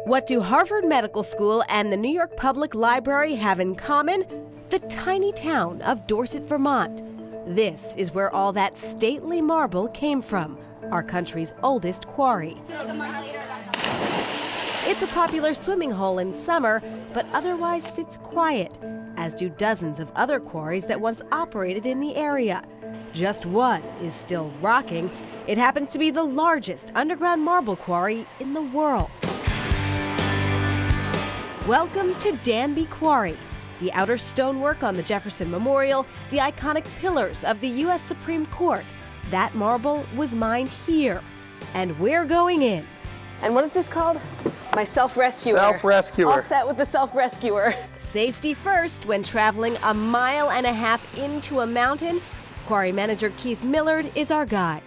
What do Harvard Medical School and the New York Public Library have in common? The tiny town of Dorset, Vermont. This is where all that stately marble came from, our country's oldest quarry. It's a popular swimming hole in summer, but otherwise sits quiet, as do dozens of other quarries that once operated in the area. Just one is still rocking. It happens to be the largest underground marble quarry in the world. Welcome to Danby Quarry. The outer stonework on the Jefferson Memorial, the iconic pillars of the U.S. Supreme Court. That marble was mined here. And we're going in. And what is this called? My self-rescuer. Self-rescuer. All set with the self-rescuer. Safety first when traveling 1.5 miles into a mountain. Quarry manager Keith Millard is our guide.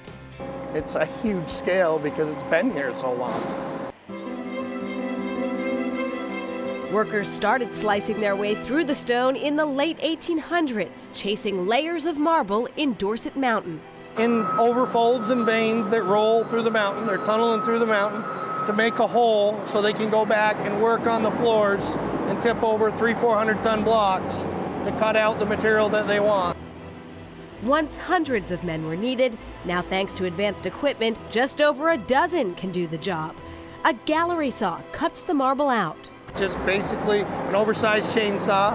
It's a huge scale because it's been here so long. Workers started slicing their way through the stone in the late 1800s, chasing layers of marble in Dorset Mountain. In overfolds and veins that roll through the mountain, they're tunneling through the mountain to make a hole so they can go back and work on the floors and tip over 300-400 ton blocks to cut out the material that they want. Once hundreds of men were needed, now thanks to advanced equipment, just over a dozen can do the job. A gallery saw cuts the marble out. Just basically an oversized chainsaw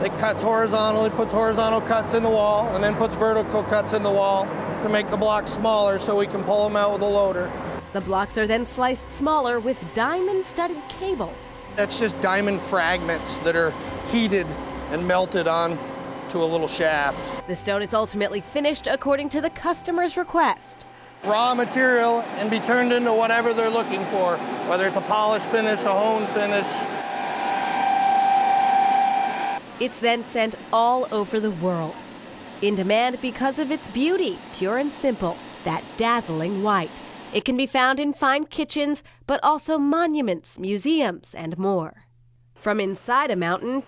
that cuts horizontally, puts horizontal cuts in the wall, and then puts vertical cuts in the wall to make the blocks smaller so we can pull them out with a loader. The blocks are then sliced smaller with diamond-studded cable. That's just diamond fragments that are heated and melted on to a little shaft. The stone is ultimately finished according to the customer's request. Raw material and be turned into whatever they're looking for, whether it's a polished finish, a honed finish. It's then sent all over the world. In demand because of its beauty, pure and simple, that dazzling white. It can be found in fine kitchens, but also monuments, museums, and more. From inside a mountain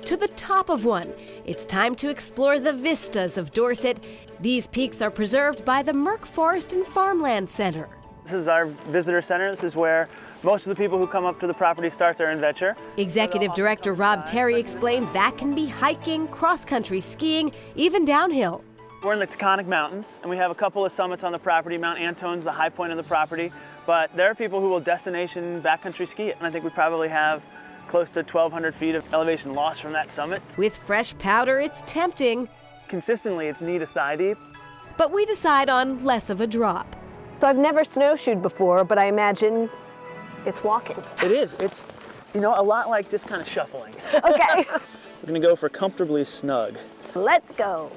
to the top of one, it's time to explore the vistas of Dorset. These peaks are preserved by the Merck Forest and Farmland Center. This is our visitor center. This is where most of the people who come up to the property start their adventure. Executive Director Rob Terry explains that can be hiking, cross-country skiing, even downhill. We're in the Taconic Mountains, and we have a couple of summits on the property. Mount Antone's the high point of the property, but there are people who will destination backcountry ski it, and I think we probably have close to 1,200 feet of elevation loss from that summit. With fresh powder, it's tempting. Consistently, it's knee to thigh deep. But we decide on less of a drop. So I've never snowshoed before, but I imagine it's walking. It is. It's, a lot like just kind of shuffling. Okay. We're gonna go for comfortably snug. Let's go.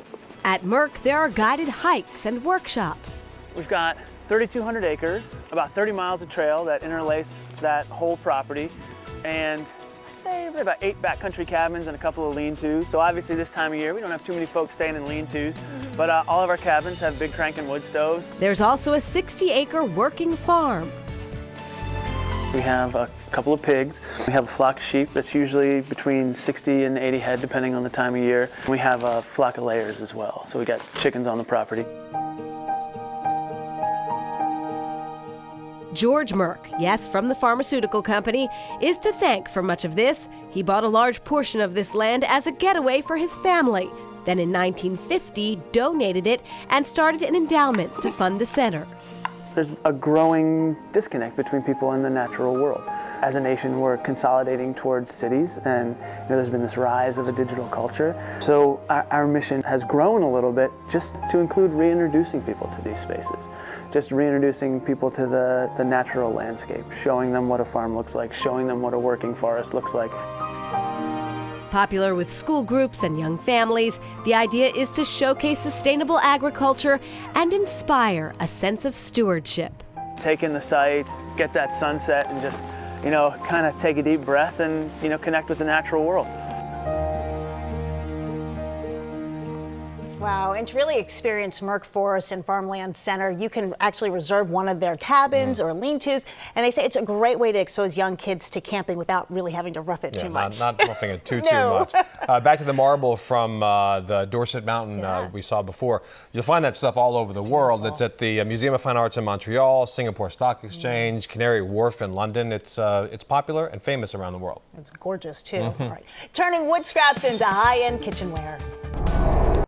At Merck, there are guided hikes and workshops. We've got 3,200 acres, about 30 miles of trail that interlace that whole property, and I'd say about 8 backcountry cabins and a couple of lean-tos. So obviously this time of year, we don't have too many folks staying in lean-tos, but all of our cabins have big cranking wood stoves. There's also a 60-acre working farm. We have a couple of pigs. We have a flock of sheep that's usually between 60 and 80 head, depending on the time of year. We have a flock of layers as well, so we got chickens on the property. George Merck, yes, from the pharmaceutical company, is to thank for much of this. He bought a large portion of this land as a getaway for his family. Then in 1950, donated it and started an endowment to fund the center. There's a growing disconnect between people and the natural world. As a nation, we're consolidating towards cities, and there's been this rise of a digital culture. So our mission has grown a little bit just to include reintroducing people to these spaces, just reintroducing people to the natural landscape, showing them what a farm looks like, showing them what a working forest looks like. Popular with school groups and young families, the idea is to showcase sustainable agriculture and inspire a sense of stewardship. Take in the sights, get that sunset, and just, kind of take a deep breath and, connect with the natural world. Wow, and to really experience Merck Forest and Farmland Center, you can actually reserve one of their cabins or lean-tos, and they say it's a great way to expose young kids to camping without really having to rough it too much. Not roughing it too No. much. Back to the marble from the Dorset Mountain we saw before. You'll find that stuff all over the world. It's at the Museum of Fine Arts in Montreal, Singapore Stock Exchange, Canary Wharf in London. It's popular and famous around the world. It's gorgeous, too. All right. Turning wood scraps into high-end kitchenware.